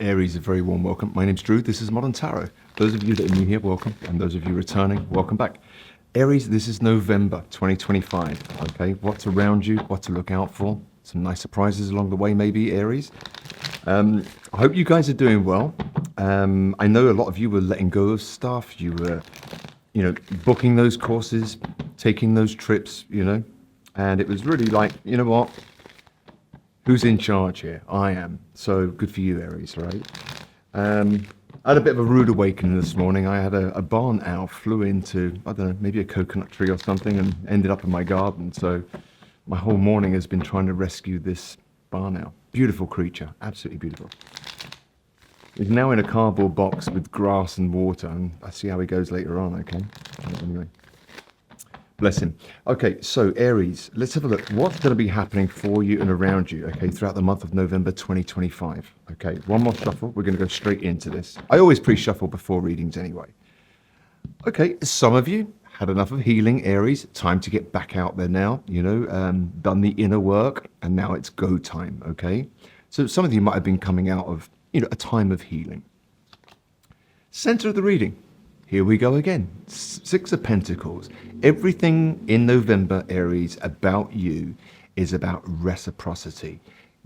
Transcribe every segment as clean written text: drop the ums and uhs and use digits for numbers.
Aries, a very warm welcome. My name's Drew. This is Modern Tarot. Those of you that are new here, welcome. And those of you returning, welcome back. Aries, this is November 2025. Okay, what's around you? What to look out for? Some nice surprises along the way, maybe, Aries. I hope you guys are doing well. I know a lot of you were letting go of stuff. You were, booking those courses, taking those trips, and it was really like, you know what? Who's in charge here? I am. So good for you, Aries, right? I had a bit of a rude awakening this morning. I had a barn owl flew into, I don't know, maybe a coconut tree or something and ended up in my garden. So my whole morning has been trying to rescue this barn owl. Beautiful creature, absolutely beautiful. He's now in a cardboard box with grass and water, and I see how he goes later on, okay? Anyway. Bless him. Okay, so Aries, let's have a look. What's going to be happening for you and around you, okay, throughout the month of November 2025? Okay, one more shuffle. We're going to go straight into this. I always pre-shuffle before readings anyway. Okay, some of you had enough of healing, Aries. Time to get back out there now, done the inner work, and now it's go time, okay? So some of you might have been coming out of, a time of healing. Center of the reading. Here we go again. Six of Pentacles. Everything in November, Aries, about you is about reciprocity.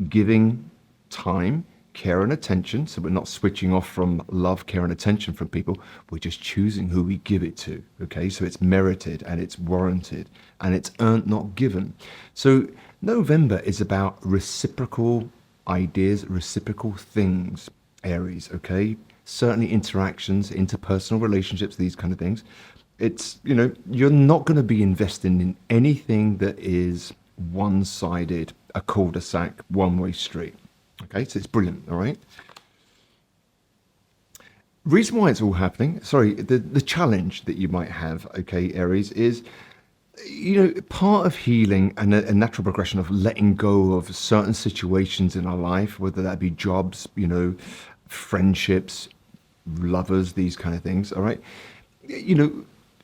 Giving time, care and attention. So we're not switching off from love, care and attention from people. We're just choosing who we give it to. Okay, so it's merited and it's warranted and it's earned, not given. So November is about reciprocal ideas, reciprocal things, Aries, okay? Certainly interactions, interpersonal relationships, these kind of things. It's, you're not going to be investing in anything that is one-sided, a cul-de-sac, one-way street. Okay, so it's brilliant, all right? Reason why it's all happening, the challenge that you might have, okay, Aries, is, part of healing and a natural progression of letting go of certain situations in our life, whether that be jobs, friendships, lovers, these kind of things, all right?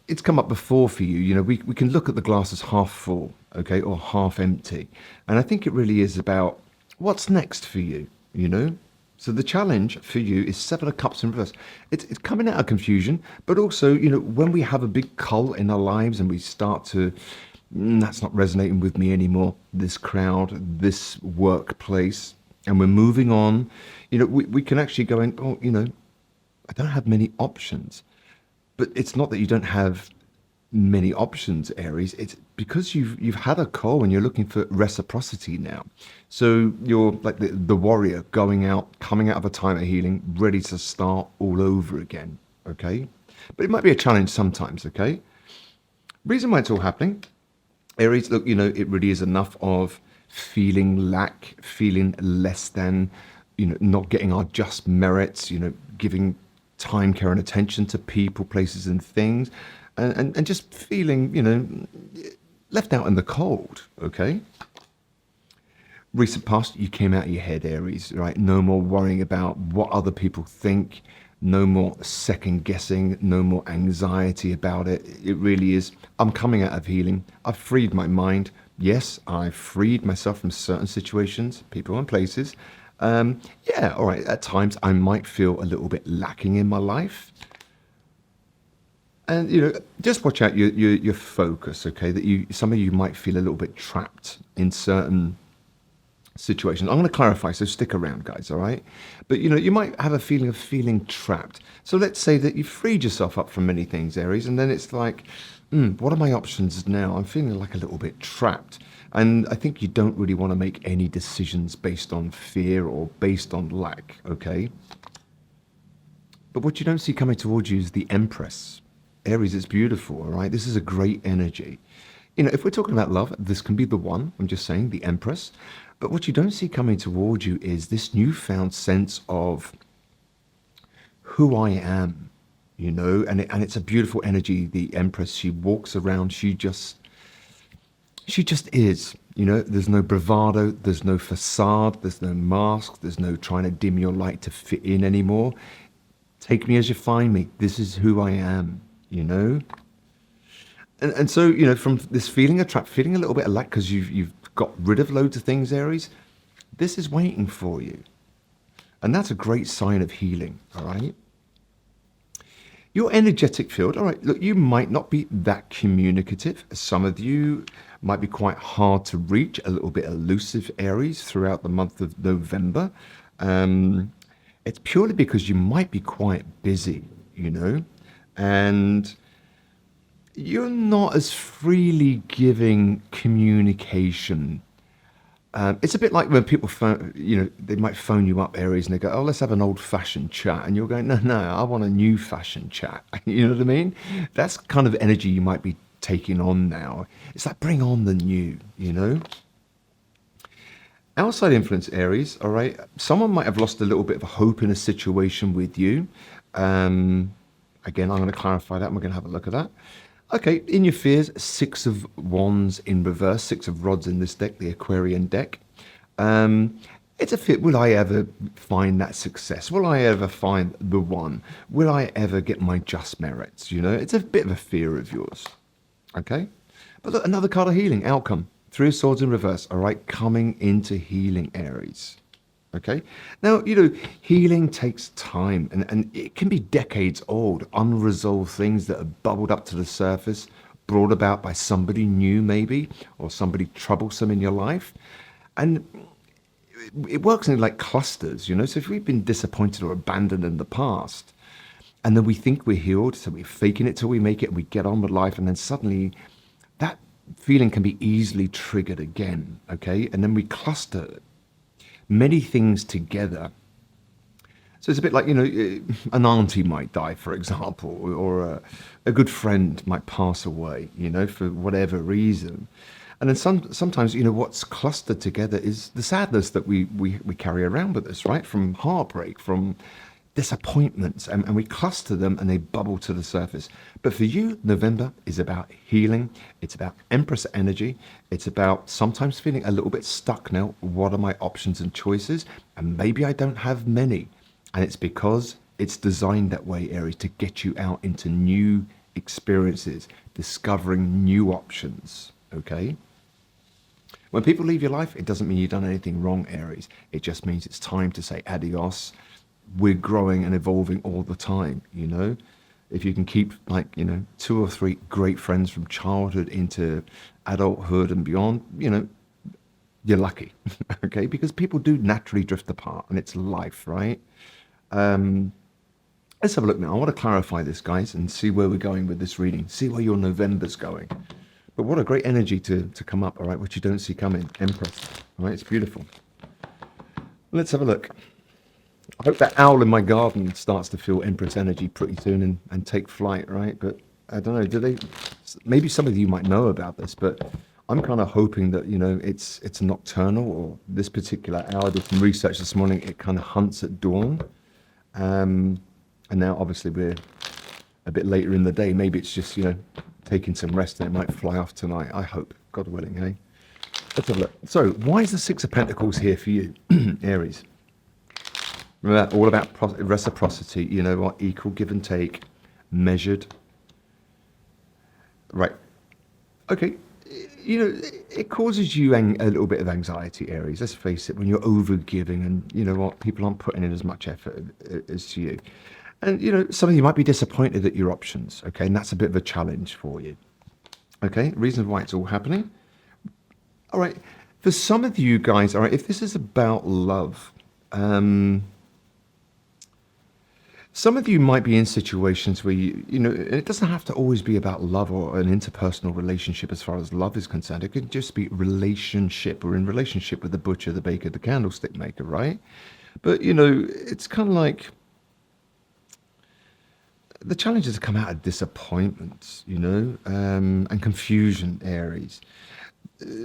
It's come up before for you. We can look at the glass as half full, okay, or half empty. And I think it really is about what's next for you, So the challenge for you is Seven of Cups in reverse. It's coming out of confusion, but also, when we have a big cult in our lives and we start to, that's not resonating with me anymore, this crowd, this workplace, and we're moving on, we can actually go in, I don't have many options. But it's not that you don't have many options, Aries. It's because you've had a call and you're looking for reciprocity now. So you're like the warrior coming out of a time of healing, ready to start all over again, okay? But it might be a challenge sometimes, okay? Reason why it's all happening, Aries, look, it really is enough of feeling lack, feeling less than, not getting our just merits, giving time, care, and attention to people, places, and things, and just feeling, left out in the cold, okay? Recent past, you came out of your head, Aries, right? No more worrying about what other people think, no more second guessing, no more anxiety about it. It really is, I'm coming out of healing. I've freed my mind. Yes, I've freed myself from certain situations, people and places. Yeah, all right, at times I might feel a little bit lacking in my life. And, just watch out your focus, okay? That some of you might feel a little bit trapped in certain situations. I'm going to clarify, so stick around, guys, all right? But, you might have a feeling of feeling trapped. So let's say that you've freed yourself up from many things, Aries, and then it's like, what are my options now? I'm feeling like a little bit trapped. And I think you don't really want to make any decisions based on fear or based on lack, okay? But what you don't see coming towards you is the Empress. Aries, it's beautiful, all right? This is a great energy. If we're talking about love, this can be the one, I'm just saying, the Empress. But what you don't see coming towards you is this newfound sense of who I am, and it's a beautiful energy, the Empress. She walks around, she just is, there's no bravado, there's no facade, there's no mask, there's no trying to dim your light to fit in anymore. Take me as you find me. This is who I am, And so, from this feeling of trap, feeling a little bit of lack because you've got rid of loads of things, Aries, this is waiting for you. And that's a great sign of healing, all right? Your energetic field, all right, look, you might not be that communicative. Some of you might be quite hard to reach, a little bit elusive, Aries, throughout the month of November. Um, it's purely because you might be quite busy, you know, and you're not as freely giving communication. It's a bit like when people phone, they might phone you up, Aries, and they go, "Oh, let's have an old-fashioned chat," and you're going, "No, no, I want a new-fashioned chat." You know what I mean? That's kind of energy you might be taking on now. It's like bring on the new, you know. Outside influence, Aries. All right, someone might have lost a little bit of hope in a situation with you. Um, Again, I'm going to clarify that. And we're going to have a look at that. Okay, in your fears, Six of Wands in reverse, Six of Rods in this deck, the Aquarian deck. Um, it's a fit. Will I ever find that success? Will I ever find the one? Will I ever get my just merits? You know, it's a bit of a fear of yours. Okay, but look, another card of healing outcome. Three of Swords in reverse. All right, coming into healing, Aries. Okay. Now, healing takes time and it can be decades old, unresolved things that have bubbled up to the surface, brought about by somebody new, maybe, or somebody troublesome in your life. And it works in like clusters, So if we've been disappointed or abandoned in the past, and then we think we're healed, so we're faking it till we make it, and we get on with life, and then suddenly that feeling can be easily triggered again, okay? And then we cluster many things together. So it's a bit like, an auntie might die, for example, or a good friend might pass away, for whatever reason. And then sometimes, what's clustered together is the sadness that we carry around with us, right? From heartbreak, from disappointments, and we cluster them and they bubble to the surface. But for you, November is about healing. It's about Empress energy. It's about sometimes feeling a little bit stuck now. What are my options and choices? And maybe I don't have many. And it's because it's designed that way, Aries, to get you out into new experiences, discovering new options, okay? When people leave your life, it doesn't mean you've done anything wrong, Aries. It just means it's time to say adios. We're growing and evolving all the time, If you can keep two or three great friends from childhood into adulthood and beyond, you're lucky, okay? Because people do naturally drift apart and it's life, right? Let's have a look now. I want to clarify this, guys, and see where we're going with this reading. See where your November's going. But what a great energy to come up, all right, which you don't see coming. Empress, all right? It's beautiful. Let's have a look. I hope that owl in my garden starts to feel Empress energy pretty soon and take flight, right? But I don't know, do they? Maybe some of you might know about this, but I'm kind of hoping that, it's nocturnal, or this particular owl. I did some research this morning. It kind of hunts at dawn. And now, obviously, we're a bit later in the day. Maybe it's just, taking some rest and it might fly off tonight. I hope, God willing, hey? Let's have a look. So, why is the Six of Pentacles here for you, Aries? Remember, all about reciprocity, equal give and take, measured. Right. Okay. It causes you a little bit of anxiety, Aries. Let's face it, when you're over giving and, people aren't putting in as much effort as to you. And, some of you might be disappointed at your options, okay? And that's a bit of a challenge for you. Okay? Reasons why it's all happening. All right. For some of you guys, all right, if this is about love, some of you might be in situations where it doesn't have to always be about love or an interpersonal relationship as far as love is concerned. It could just be relationship. We're in relationship with the butcher, the baker, the candlestick maker, right? But, it's kind of like the challenges have come out of disappointments, and confusion, Aries.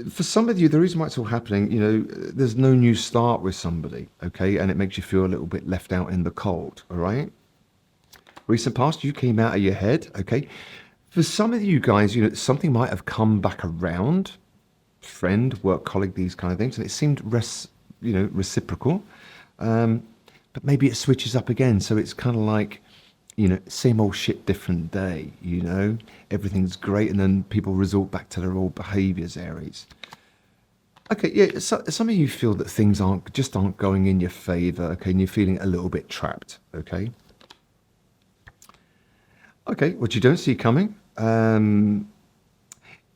For some of you, the reason why it's all happening, there's no new start with somebody, okay? And it makes you feel a little bit left out in the cold, all right? Recent past, you came out of your head, okay? For some of you guys, something might have come back around, friend, work colleague, these kind of things, and it seemed reciprocal. But maybe it switches up again, so it's kind of like, same old shit, different day, everything's great, and then people resort back to their old behaviors, Aries. Okay, yeah. So, some of you feel that things aren't going in your favor. Okay, and you're feeling a little bit trapped. Okay, okay. What you don't see coming.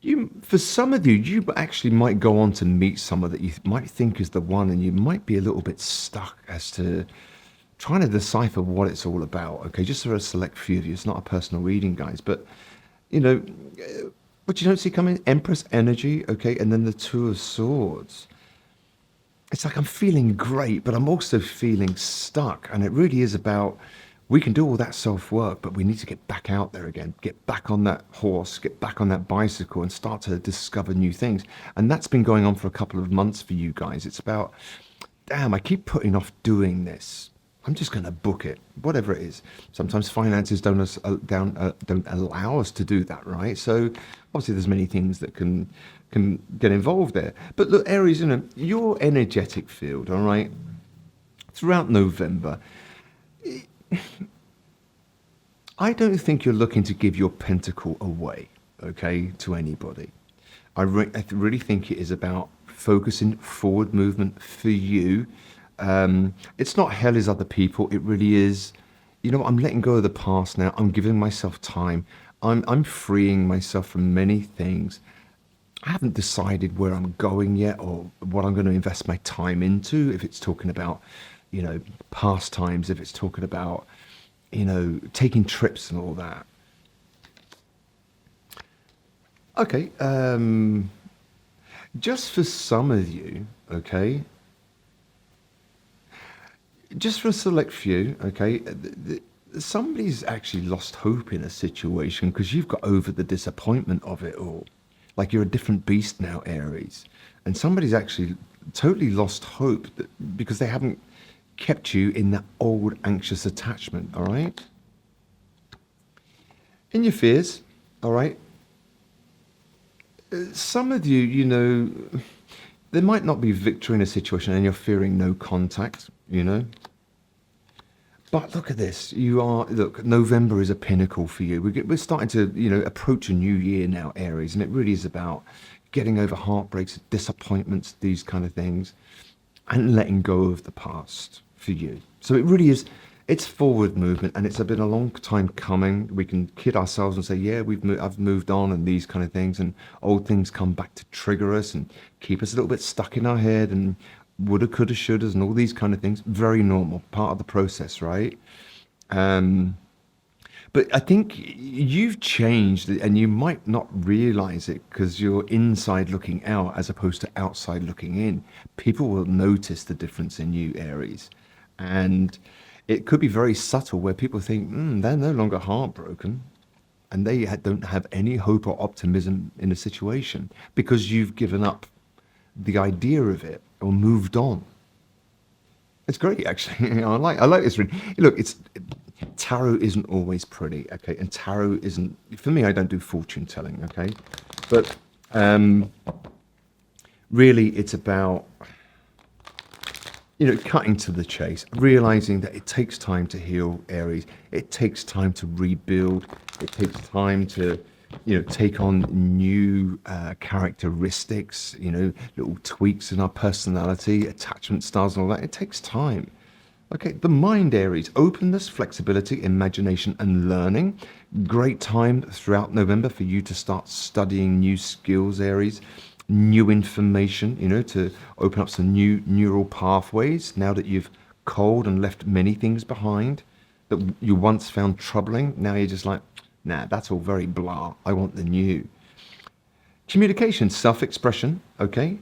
You, for some of you, you actually might go on to meet someone that you might think is the one, and you might be a little bit stuck as to trying to decipher what it's all about. Okay, just for a select few of you, it's not a personal reading, guys, but you know, what you don't see coming, Empress energy, okay, and then the Two of Swords. It's like I'm feeling great, but I'm also feeling stuck. And it really is about we can do all that self work, but we need to get back out there again, get back on that horse, get back on that bicycle, and start to discover new things. And that's been going on for a couple of months for you guys. It's about, damn, I keep putting off doing this. I'm just going to book it, whatever it is. Sometimes finances don't allow us to do that, right? So obviously, there's many things that can get involved there. But look, Aries, your energetic field, all right, throughout November, I don't think you're looking to give your pentacle away, okay, to anybody. I really think it is about focusing forward movement for you. It's not hell is other people. It really is. You know, I'm letting go of the past now. I'm giving myself time. I'm freeing myself from many things. I haven't decided where I'm going yet or what I'm going to invest my time into. If it's talking about, pastimes, if it's talking about, taking trips and all that. Okay, just for some of you, okay, just for a select few, okay, somebody's actually lost hope in a situation because you've got over the disappointment of it all. Like you're a different beast now, Aries. And somebody's actually totally lost hope because they haven't kept you in that old anxious attachment, all right? In your fears, all right? Some of you, there might not be victory in a situation and you're fearing no contact, But look at this. Look, November is a pinnacle for you. We're starting to, approach a new year now, Aries, and it really is about getting over heartbreaks, disappointments, these kind of things, and letting go of the past for you. So it really is, it's forward movement, and it's been a long time coming. We can kid ourselves and say, yeah, I've moved on and these kind of things, and old things come back to trigger us and keep us a little bit stuck in our head and woulda, coulda, shouldas, and all these kind of things. Very normal, part of the process, right? But I think you've changed, and you might not realize it because you're inside looking out as opposed to outside looking in. People will notice the difference in you, Aries, and it could be very subtle where people think, they're no longer heartbroken, and they don't have any hope or optimism in a situation because you've given up the idea of it or moved on. It's great, actually. I like this reading. Look, tarot isn't always pretty, okay, and tarot isn't for me. I don't do fortune telling, okay, but really, it's about cutting to the chase, realizing that it takes time to heal, Aries. It takes time to rebuild. It takes time to take on new characteristics, little tweaks in our personality, attachment styles, and all that. It takes time. Okay, the mind, Aries, openness, flexibility, imagination, and learning. Great time throughout November for you to start studying new skills, Aries, new information, to open up some new neural pathways now that you've culled and left many things behind that you once found troubling. Now you're just like, nah, that's all very blah. I want the new. Communication, self-expression, okay?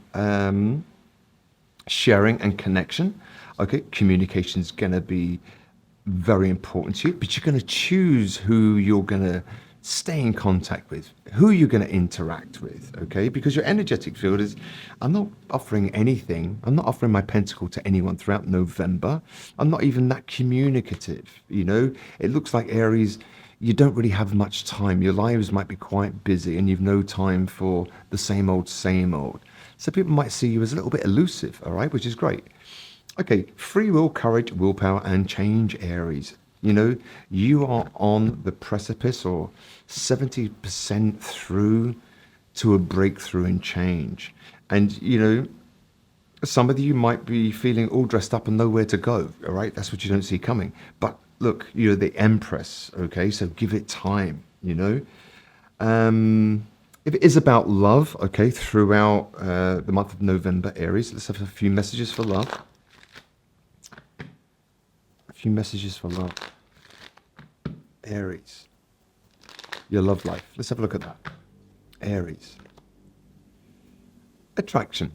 Sharing and connection. Okay, communication is going to be very important to you, but you're going to choose who you're going to stay in contact with, who you're going to interact with, okay? Because your energetic field is, I'm not offering anything. I'm not offering my pentacle to anyone throughout November. I'm not even that communicative, It looks like Aries, you don't really have much time. Your lives might be quite busy and you've no time for the same old, same old. So people might see you as a little bit elusive, all right, which is great. Okay, free will, courage, willpower, and change, Aries. You are on the precipice or 70% through to a breakthrough and change. And, Some of you might be feeling all dressed up and nowhere to go. All right, that's what you don't see coming. But look, you're the Empress. Okay, so give it time. If it is about love, okay, throughout the month of November, Aries, let's have a few messages for love. A few messages for love. Aries, your love life. Let's have a look at that. Aries. Attraction.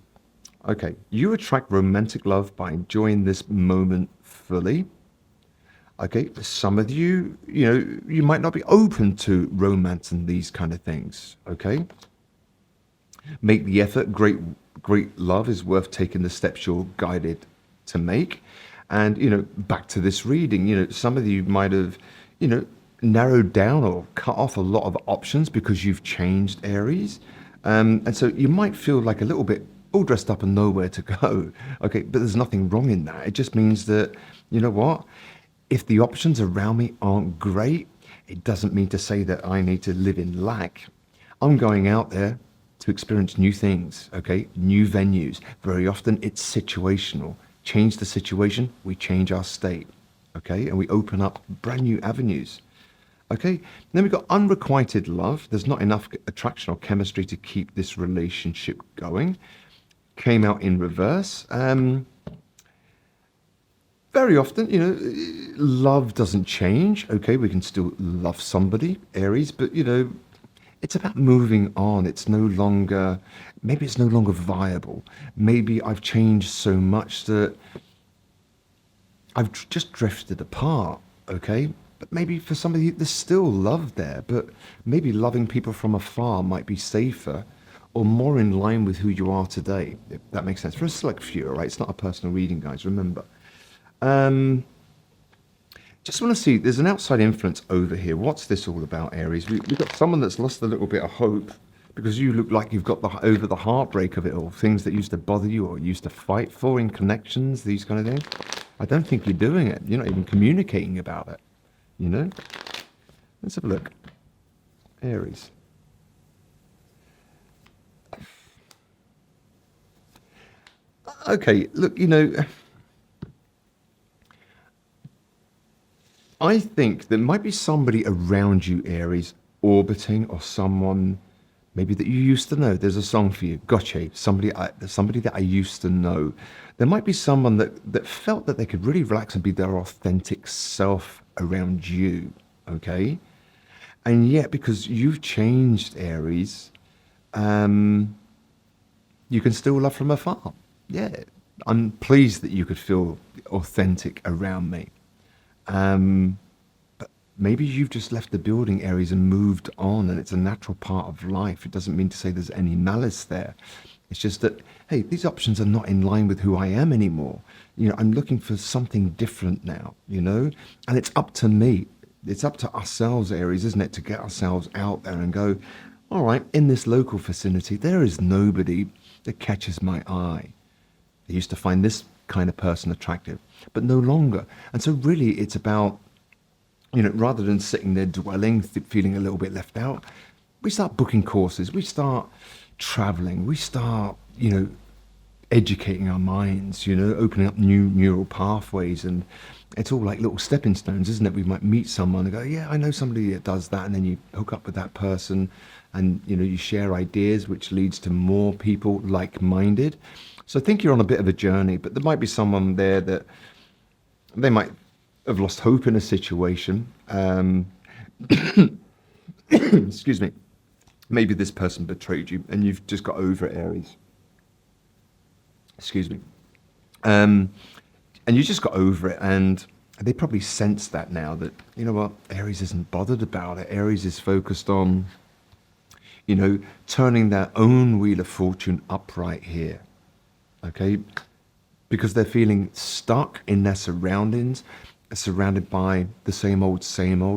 Okay, you attract romantic love by enjoying this moment fully. Okay, some of you, you might not be open to romance and these kind of things. Okay, make the effort. Great love is worth taking the steps you're guided to make. And back to this reading, some of you might have, narrowed down or cut off a lot of options because you've changed, Aries. And so you might feel like a little bit all dressed up and nowhere to go. Okay, but there's nothing wrong in that. It just means that, you know what? If the options around me aren't great, it doesn't mean to say that I need to live in lack. I'm going out there to experience new things, okay? New venues. Very often it's situational. Change the situation, we change our state, okay? And we open up brand new avenues. Okay, then we've got unrequited love. There's not enough attraction or chemistry to keep this relationship going. Came out in reverse. Very often, love doesn't change. Okay, we can still love somebody, Aries, but it's about moving on. Maybe it's no longer viable. Maybe I've changed so much that I've just drifted apart. Okay, but maybe for somebody there's still love there, but maybe loving people from afar might be safer or more in line with who you are today, if that makes sense. For a select few, all right? It's not a personal reading, guys, remember. Just want to see, there's an outside influence over here. What's this all about, Aries? We've got someone that's lost a little bit of hope because you look like you've got over the heartbreak of it all, things that used to bother you or used to fight for in connections, these kind of things. I don't think you're doing it. You're not even communicating about it, Let's have a look. Aries. Okay, look, I think there might be somebody around you, Aries, orbiting, or someone maybe that you used to know. There's a song for you, Gotcha, somebody that I used to know. There might be someone that felt that they could really relax and be their authentic self around you, okay? And yet, because you've changed, Aries, you can still love from afar. Yeah, I'm pleased that you could feel authentic around me. But maybe you've just left the building, Aries, and moved on, and it's a natural part of life. It doesn't mean to say there's any malice there. It's just that, hey, these options are not in line with who I am anymore. I'm looking for something different now, and it's up to me. It's up to ourselves, Aries, isn't it, to get ourselves out there and go, all right, in this local vicinity, there is nobody that catches my eye. I used to find this kind of person attractive, but no longer. And so really it's about, rather than sitting there dwelling, feeling a little bit left out, we start booking courses, we start traveling, we start, educating our minds, opening up new neural pathways. And it's all like little stepping stones, isn't it? We might meet someone and go, yeah, I know somebody that does that. And then you hook up with that person and, you share ideas, which leads to more people like-minded. So I think you're on a bit of a journey, but there might be someone there that they might have lost hope in a situation. Excuse me. Maybe this person betrayed you and you've just got over it, Aries. Excuse me. And you just got over it, and they probably sense that now that, you know what, Aries isn't bothered about it. Aries is focused on, turning their own wheel of fortune upright here. Okay, because they're feeling stuck in their surroundings, surrounded by the same old,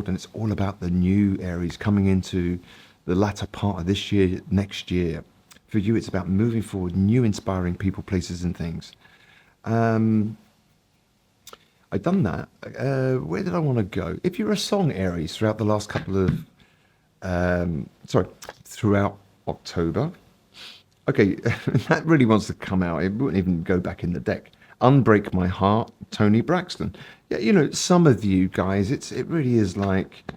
and it's all about the new, Aries, coming into the latter part of this year, next year. For you, it's about moving forward, new inspiring people, places, and things. I've done that. Where did I want to go? If you're a song, Aries, throughout the last couple of, throughout October, Okay, that really wants to come out. It wouldn't even go back in the deck. Unbreak My Heart, Tony Braxton. Yeah, some of you guys, it really is like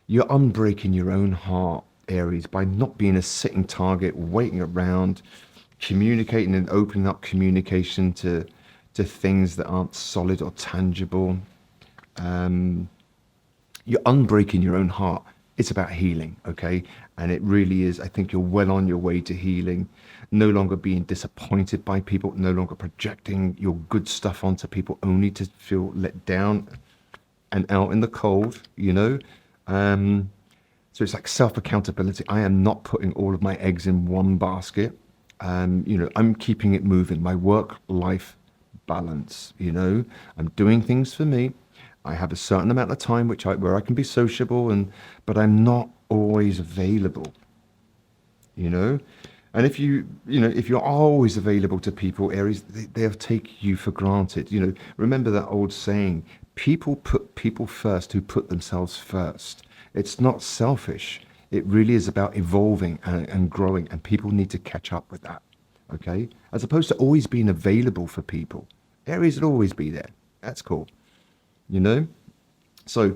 you're unbreaking your own heart, Aries, by not being a sitting target, waiting around, communicating and opening up communication to things that aren't solid or tangible. You're unbreaking your own heart. It's about healing, okay? And it really is. I think you're well on your way to healing. No longer being disappointed by people, no longer projecting your good stuff onto people only to feel let down and out in the cold. So it's like self accountability. I am not putting all of my eggs in one basket. I'm keeping it moving. My work life balance. I'm doing things for me. I have a certain amount of time where I can be sociable, but I'm not always available. you know and if you're always available to people, Aries, they'll take you for granted. Remember that old saying, people put people first who put themselves first. It's not selfish. It really is about evolving and growing, and people need to catch up with that. Okay, as opposed to always being available for people. Aries will always be there. That's cool. you know so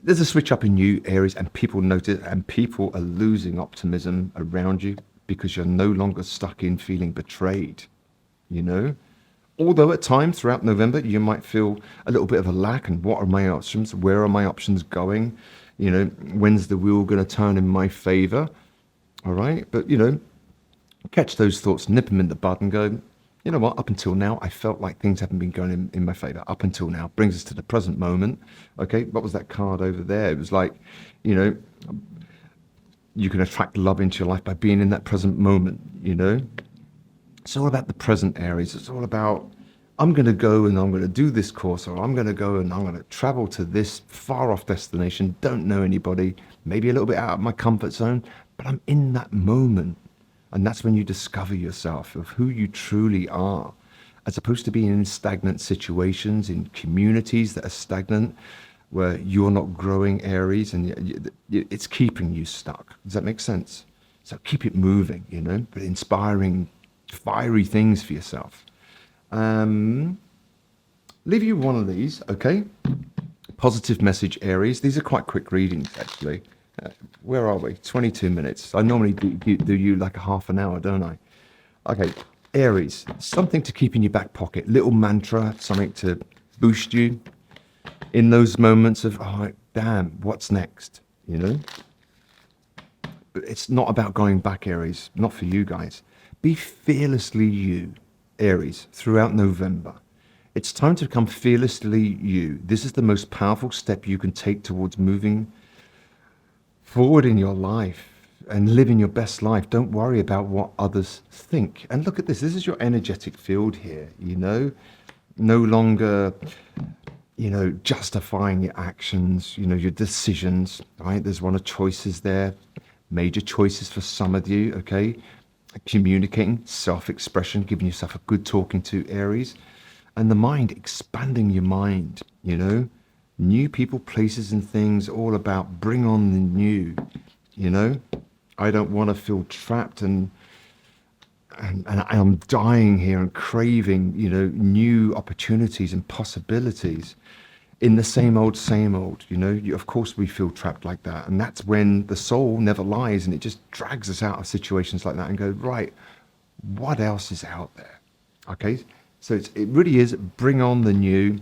there's a switch up in you, Aries, and people notice, and people are losing optimism around you because you're no longer stuck in feeling betrayed. You know, although at times throughout November you might feel a little bit of a lack, and what are my options? Where are my options going? When's the wheel going to turn in my favor? All right, but catch those thoughts, nip them in the bud, and go, you know what, up until now, I felt like things haven't been going in my favor. Up until now. Brings us to the present moment. Okay, what was that card over there? It was like, you know, you can attract love into your life by being in that present moment. It's all about the present, Aries. It's all about, I'm going to go and I'm going to do this course, or I'm going to go and I'm going to travel to this far off destination, don't know anybody, maybe a little bit out of my comfort zone, but I'm in that moment. And that's when you discover yourself, of who you truly are, as opposed to being in stagnant situations, in communities that are stagnant, where you're not growing, Aries, and it's keeping you stuck. Does that make sense? So keep it moving, but inspiring, fiery things for yourself. Leave you one of these, okay? Positive message, Aries. These are quite quick readings, actually. Where are we? 22 minutes. I normally do you like a half an hour, don't I? Okay, Aries, something to keep in your back pocket. Little mantra, something to boost you in those moments of, oh, damn, what's next? But it's not about going back, Aries. Not for you guys. Be fearlessly you, Aries, throughout November. It's time to become fearlessly you. This is the most powerful step you can take towards moving forward in your life and living your best life. Don't worry about what others think. And look at this. This is your energetic field here, no longer, justifying your actions, your decisions, right? There's one of choices there, major choices for some of you, okay? Communicating, self-expression, giving yourself a good talking to, Aries. And the mind, expanding your mind, new people, places, and things, all about bring on the new. I don't want to feel trapped and I'm dying here and craving, new opportunities and possibilities in the same old, of course we feel trapped like that. And that's when the soul never lies, and it just drags us out of situations like that and goes, right, what else is out there? Okay. So it really is bring on the new,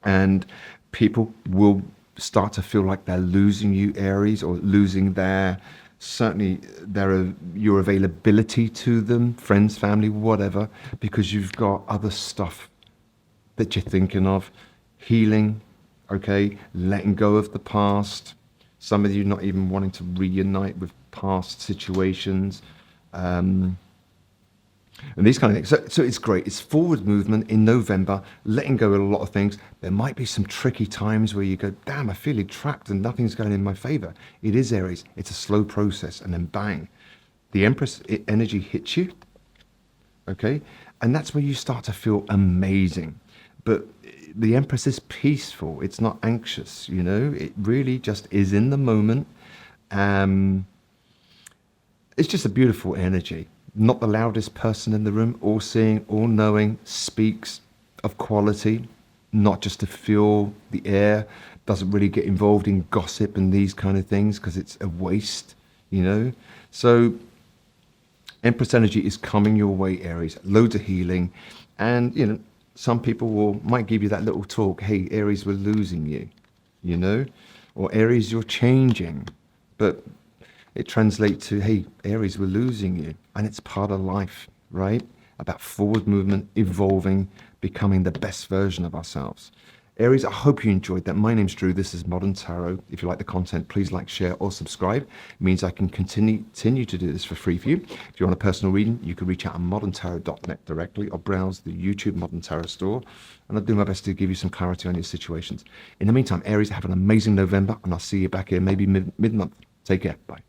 and people will start to feel like they're losing you, Aries, or losing your availability to them, friends, family, whatever, because you've got other stuff that you're thinking of. Healing, okay, letting go of the past. Some of you not even wanting to reunite with past situations. And these kind of things. So it's great. It's forward movement in November, letting go of a lot of things. There might be some tricky times where you go, damn, I feel trapped and nothing's going in my favor. It is, Aries. It's a slow process, and then bang, the Empress energy hits you. Okay. And that's where you start to feel amazing. But the Empress is peaceful. It's not anxious. It really just is in the moment. It's just a beautiful energy. Not the loudest person in the room, all seeing, all knowing, speaks of quality, not just to fuel the air, doesn't really get involved in gossip and these kind of things because it's a waste, you know. So Empress energy is coming your way, Aries. Loads of healing, and you know, some people might give you that little talk. Hey, Aries, we're losing you, you know, or Aries, you're changing, but it translates to, hey, Aries, we're losing you, and it's part of life, right? About forward movement, evolving, becoming the best version of ourselves. Aries, I hope you enjoyed that. My name's Drew. This is Modern Tarot. If you like the content, please like, share, or subscribe. It means I can continue to do this for free for you. If you want a personal reading, you can reach out on moderntarot.net directly or browse the YouTube Modern Tarot store. And I'll do my best to give you some clarity on your situations. In the meantime, Aries, have an amazing November, and I'll see you back here maybe mid-month. Take care. Bye.